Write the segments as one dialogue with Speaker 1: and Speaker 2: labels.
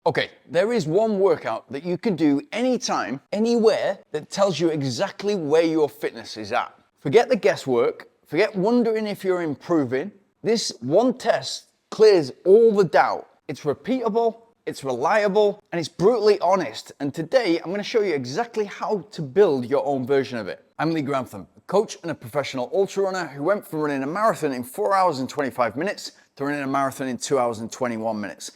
Speaker 1: Okay, there is one workout that you can do anytime, anywhere, that tells you exactly where your fitness is at. Forget the guesswork, forget wondering if you're improving. This one test clears all the doubt. It's repeatable, it's reliable, and it's brutally honest. And today, I'm gonna show you exactly how to build your own version of it. I'm Grantham, a coach and a professional ultra runner who went from running a marathon in 4 hours and 25 minutes to running a marathon in 2 hours and 21 minutes.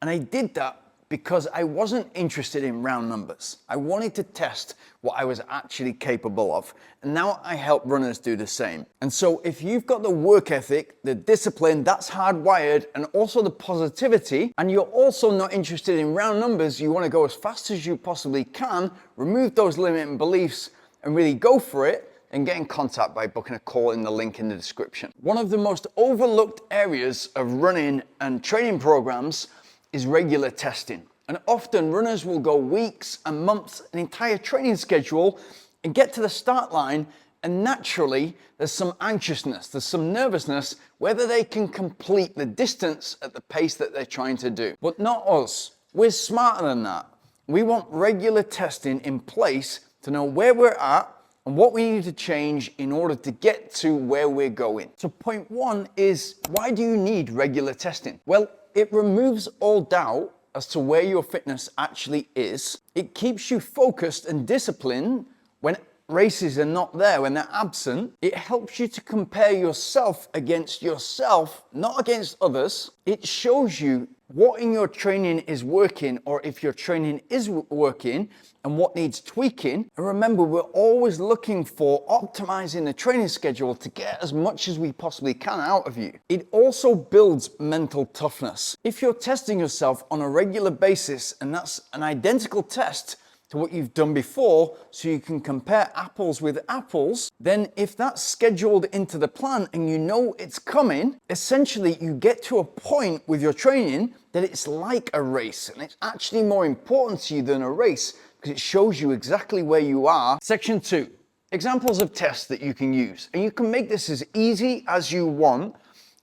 Speaker 1: And I did that because I wasn't interested in round numbers. I wanted to test what I was actually capable of. And now I help runners do the same. And so if you've got the work ethic, the discipline, that's hardwired, and also the positivity, and you're also not interested in round numbers, you want to go as fast as you possibly can, remove those limiting beliefs, and really go for it, and get in contact by booking a call in the link in the description. One of the most overlooked areas of running and training programs is regular testing. And often runners will go weeks and months, an entire training schedule, and get to the start line, and naturally there's some anxiousness, there's some nervousness whether they can complete the distance at the pace that they're trying to do. But not us. We're smarter than that. We want regular testing in place to know where we're at and what we need to change in order to get to where we're going. So point one is, why do you need regular testing? Well, it removes all doubt as to where your fitness actually is. It keeps you focused and disciplined when races are not there, when they're absent. It helps you to compare yourself against yourself, not against others. It shows you what in your training is working, or if your training is working, and what needs tweaking. And remember, we're always looking for optimizing the training schedule to get as much as we possibly can out of you. It also builds mental toughness. If you're testing yourself on a regular basis, and that's an identical test to what you've done before, so you can compare apples with apples, then if that's scheduled into the plan and you know it's coming, essentially you get to a point with your training that it's like a race, and it's actually more important to you than a race because it shows you exactly where you are. Section 2, examples of tests that you can use. And you can make this as easy as you want,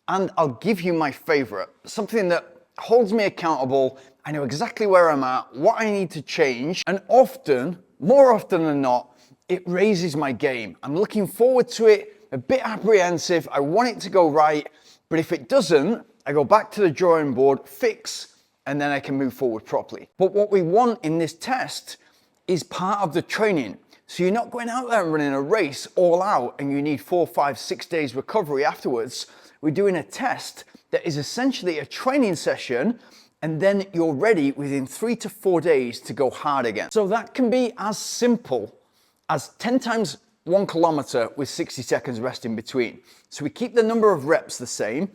Speaker 1: and I'll give you my favorite, something that holds me accountable. I know exactly where I'm at, what I need to change, and often, more often than not, it raises my game. I'm looking forward to it, a bit apprehensive, I want it to go right, but if it doesn't, I go back to the drawing board, fix, and then I can move forward properly. But what we want in this test is part of the training. So you're not going out there and running a race all out and you need 4, 5, 6 days recovery afterwards. We're doing a test that is essentially a training session, and then you're ready within 3 to 4 days to go hard again. So that can be as simple as 10 times 1 kilometer with 60 seconds rest in between. So we keep the number of reps the same,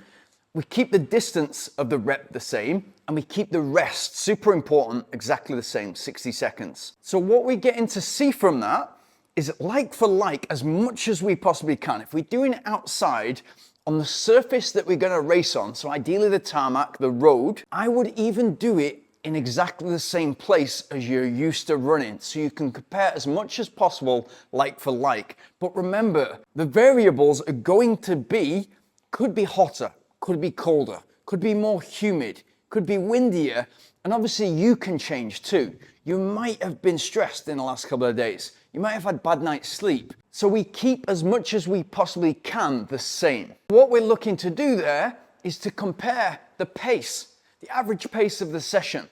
Speaker 1: we keep the distance of the rep the same, and we keep the rest, super important, exactly the same, 60 seconds. So what we're getting to see from that is like for like as much as we possibly can. If we're doing it outside, on the surface that we're gonna race on, so ideally the tarmac, the road, I would even do it in exactly the same place as you're used to running, so you can compare as much as possible like for like. But remember, the variables are going to be, could be hotter, could be colder, could be more humid, could be windier, and obviously you can change too. You might have been stressed in the last couple of days. You might have had bad night's sleep. So we keep as much as we possibly can the same. What we're looking to do there is to compare the pace, the average pace of the session,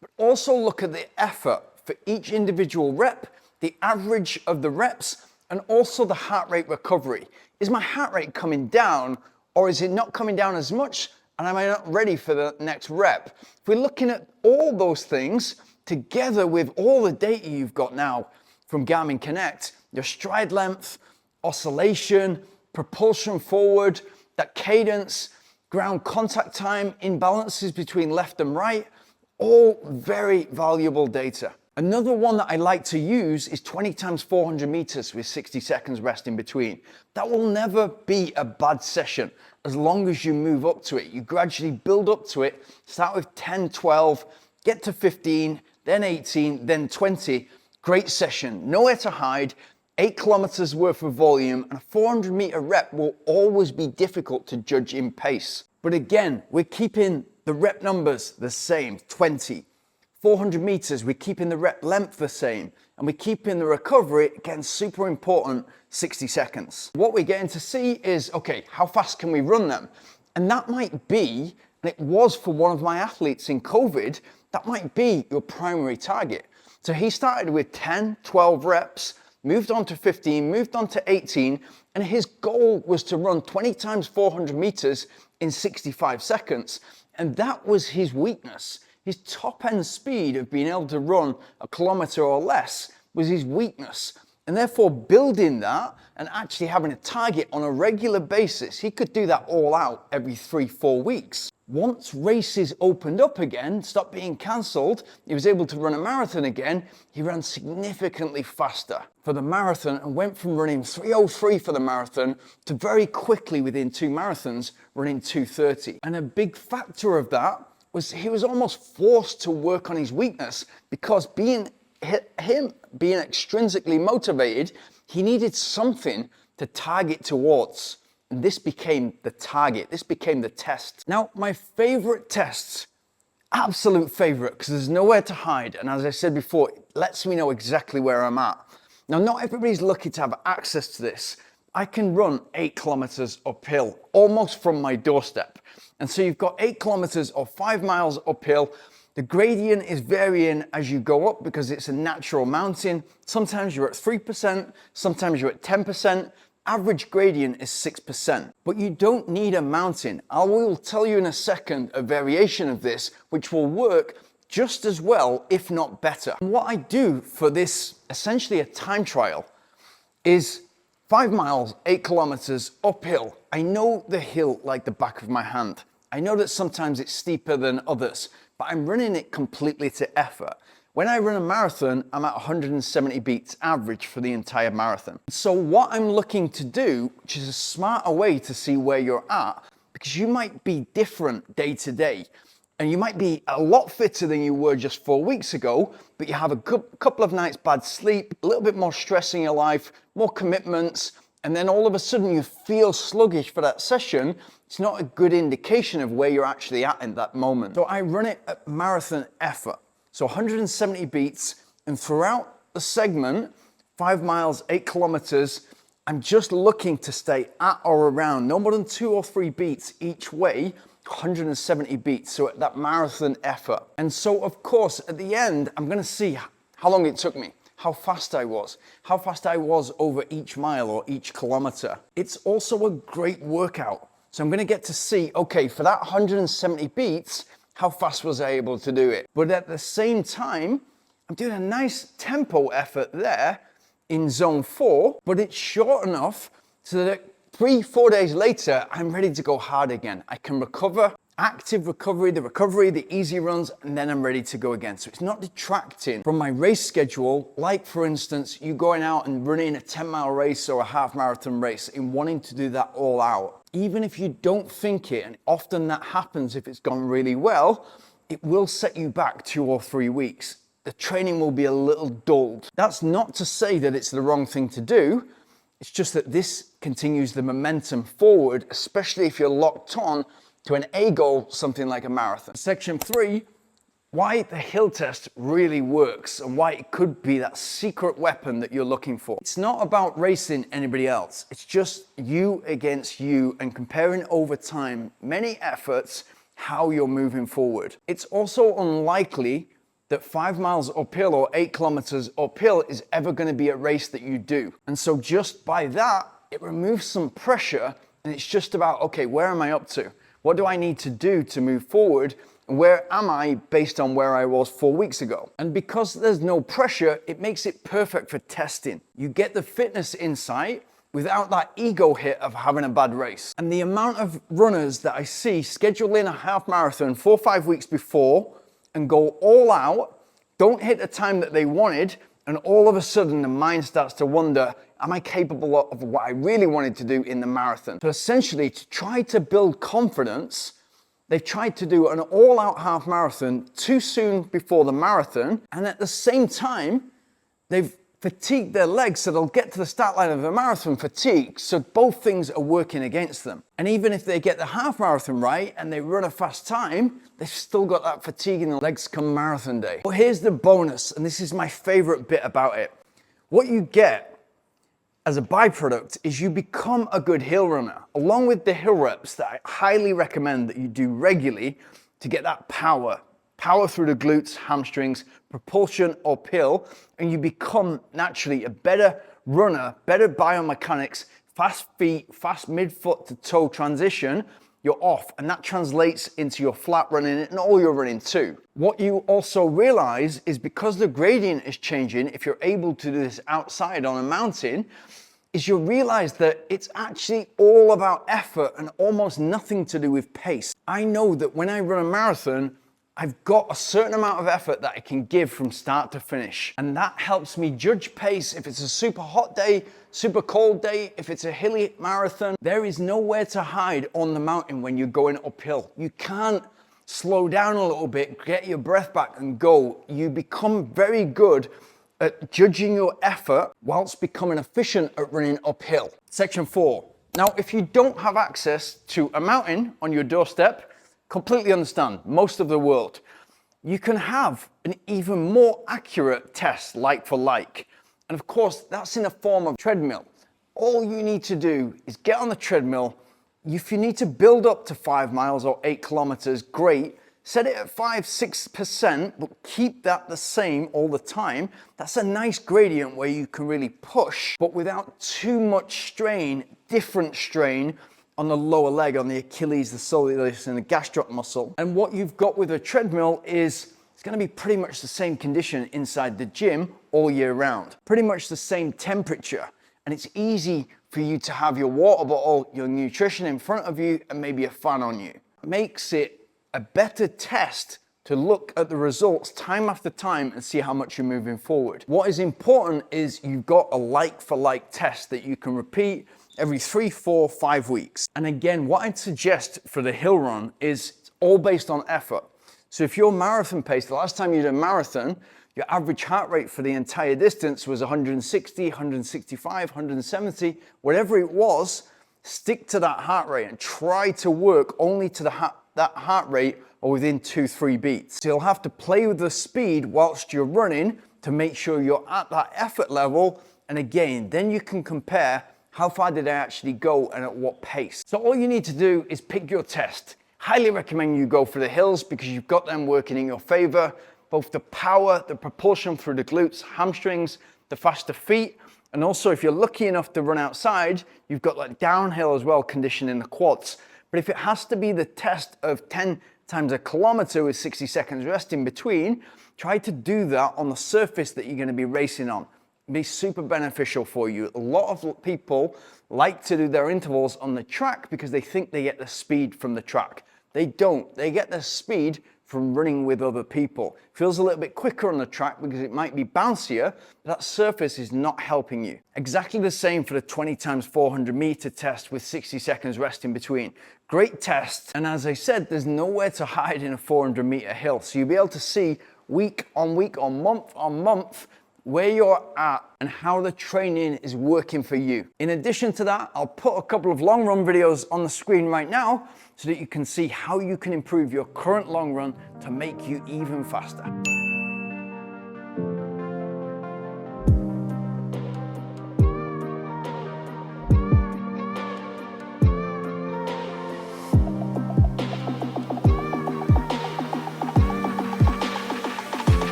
Speaker 1: but also look at the effort for each individual rep, the average of the reps, and also the heart rate recovery. Is my heart rate coming down, or is it not coming down as much, and am I not ready for the next rep? If we're looking at all those things together with all the data you've got now from Garmin Connect, your stride length, oscillation, propulsion forward, that cadence, ground contact time, imbalances between left and right, all very valuable data. Another one that I like to use is 20 times 400 meters with 60 seconds rest in between. That will never be a bad session as long as you move up to it. You gradually build up to it, start with 10, 12, get to 15, then 18, then 20. Great session, nowhere to hide, 8 kilometers worth of volume, and a 400 meter rep will always be difficult to judge in pace. But again, we're keeping the rep numbers the same, 20, 400 meters, we're keeping the rep length the same, and we're keeping the recovery, again, super important, 60 seconds. What we're getting to see is, okay, how fast can we run them? And that might be, and it was for one of my athletes in COVID, that might be your primary target. So he started with 10, 12 reps, moved on to 15, moved on to 18, and his goal was to run 20 times 400 meters in 65 seconds. And that was his weakness. His top end speed of being able to run a kilometer or less was his weakness. And therefore building that and actually having a target on a regular basis, he could do that all out every 3-4 weeks. Once races opened up again, stopped being cancelled, he was able to run a marathon again. He ran significantly faster for the marathon and went from running 3:03 for the marathon to very quickly within 2 marathons running 2:30. And a big factor of that was he was almost forced to work on his weakness, because being extrinsically motivated, he needed something to target towards. And this became the target. This became the test. Now, my favorite tests, absolute favorite, because there's nowhere to hide. And as I said before, it lets me know exactly where I'm at. Now, not everybody's lucky to have access to this. I can run 8 kilometers uphill, almost from my doorstep. And so you've got 8 kilometers or 5 miles uphill. The gradient is varying as you go up because it's a natural mountain. Sometimes you're at 3%, sometimes you're at 10%. Average gradient is 6%, but you don't need a mountain. I will tell you in a second a variation of this, which will work just as well, if not better. And what I do for this, essentially a time trial, is 5 miles, 8 kilometers uphill. I know the hill like the back of my hand. I know that sometimes it's steeper than others, but I'm running it completely to effort. When I run a marathon, I'm at 170 beats average for the entire marathon. So what I'm looking to do, which is a smarter way to see where you're at, because you might be different day to day, and you might be a lot fitter than you were just 4 weeks ago, but you have a couple of nights bad sleep, a little bit more stress in your life, more commitments, and then all of a sudden you feel sluggish for that session. It's not a good indication of where you're actually at in that moment. So I run it at marathon effort. So 170 beats, and throughout the segment, 5 miles, 8 kilometers, I'm just looking to stay at or around no more than 2 or 3 beats each way, 170 beats, so at that marathon effort. And so of course, at the end, I'm gonna see how long it took me, how fast I was over each mile or each kilometer. It's also a great workout. So I'm gonna get to see, okay, for that 170 beats, how fast was I able to do it? But at the same time, I'm doing a nice tempo effort there in zone 4, but it's short enough so that 3-4 days later, I'm ready to go hard again. I can recover, active recovery, the easy runs, and then I'm ready to go again. So it's not detracting from my race schedule, like for instance, you going out and running a 10-mile race or a half marathon race and wanting to do that all out. Even if you don't think it, and often that happens if it's gone really well, it will set you back 2 or 3 weeks. The training will be a little dulled. That's not to say that it's the wrong thing to do. It's just that this continues the momentum forward, especially if you're locked on to an A goal, something like a marathon. Section 3, why the hill test really works and why it could be that secret weapon that you're looking for. It's not about racing anybody else. It's just you against you and comparing over time, many efforts, how you're moving forward. It's also unlikely that 5 miles uphill or 8 kilometers uphill is ever going to be a race that you do. And so just by that, it removes some pressure, and it's just about, okay, where am I up to? What do I need to do to move forward? Where am I based on where I was 4 weeks ago? And because there's no pressure, it makes it perfect for testing. You get the fitness insight without that ego hit of having a bad race. And the amount of runners that I see schedule in a half marathon 4 or 5 weeks before and go all out, don't hit the time that they wanted, and all of a sudden the mind starts to wonder, am I capable of what I really wanted to do in the marathon? So essentially, to try to build confidence, they've tried to do an all-out half marathon too soon before the marathon, and at the same time, they've fatigue their legs so they'll get to the start line of a marathon fatigued. So both things are working against them. And even if they get the half marathon right and they run a fast time, they've still got that fatigue in the legs come marathon day. But here's the bonus, and this is my favorite bit about it. What you get as a byproduct is you become a good hill runner, along with the hill reps that I highly recommend that you do regularly to get that power through the glutes, hamstrings, propulsion uphill, and you become naturally a better runner, better biomechanics, fast feet, fast mid-foot to toe transition, you're off, and that translates into your flat running and all your running too. What you also realize is because the gradient is changing, if you're able to do this outside on a mountain, is you'll realize that it's actually all about effort and almost nothing to do with pace. I know that when I run a marathon, I've got a certain amount of effort that I can give from start to finish. And that helps me judge pace if it's a super hot day, super cold day, if it's a hilly marathon. There is nowhere to hide on the mountain when you're going uphill. You can't slow down a little bit, get your breath back and go. You become very good at judging your effort whilst becoming efficient at running uphill. Section 4. Now, if you don't have access to a mountain on your doorstep, completely understand, most of the world, you can have an even more accurate test like for like. And of course, that's in the form of treadmill. All you need to do is get on the treadmill. If you need to build up to 5 miles or 8 kilometers, great. Set it at 5-6%, but keep that the same all the time. That's a nice gradient where you can really push, but without too much strain, different strain on the lower leg, on the Achilles, the soleus, and the gastroc muscle. And what you've got with a treadmill is it's going to be pretty much the same condition inside the gym all year round. Pretty much the same temperature. And it's easy for you to have your water bottle, your nutrition in front of you, and maybe a fan on you. Makes it a better test to look at the results time after time and see how much you're moving forward. What is important is you've got a like for like test that you can repeat every 3, 4, 5 weeks. And again, what I'd suggest for the hill run is it's all based on effort. So if your marathon pace, the last time you did a marathon, your average heart rate for the entire distance was 160, 165, 170, whatever it was, stick to that heart rate and try to work only to that heart rate or within 2-3 beats. So you'll have to play with the speed whilst you're running to make sure you're at that effort level. And again, then you can compare how far did I actually go and at what pace. So all you need to do is pick your test. Highly recommend you go for the hills because you've got them working in your favor. Both the power, the propulsion through the glutes, hamstrings, the faster feet. And also if you're lucky enough to run outside, you've got like downhill as well, conditioning the quads. But if it has to be the test of 10 times a kilometer with 60 seconds rest in between, try to do that on the surface that you're going to be racing on. It'll be super beneficial for you. A lot of people like to do their intervals on the track because they think they get the speed from the track. They don't. They get the speed from running with other people. Feels a little bit quicker on the track because it might be bouncier, but that surface is not helping you. Exactly the same for the 20 times 400 meter test with 60 seconds rest in between. Great test. And as I said, there's nowhere to hide in a 400 meter hill. So you'll be able to see week on month where you're at and how the training is working for you. In addition to that, I'll put a couple of long run videos on the screen right now so that you can see how you can improve your current long run to make you even faster.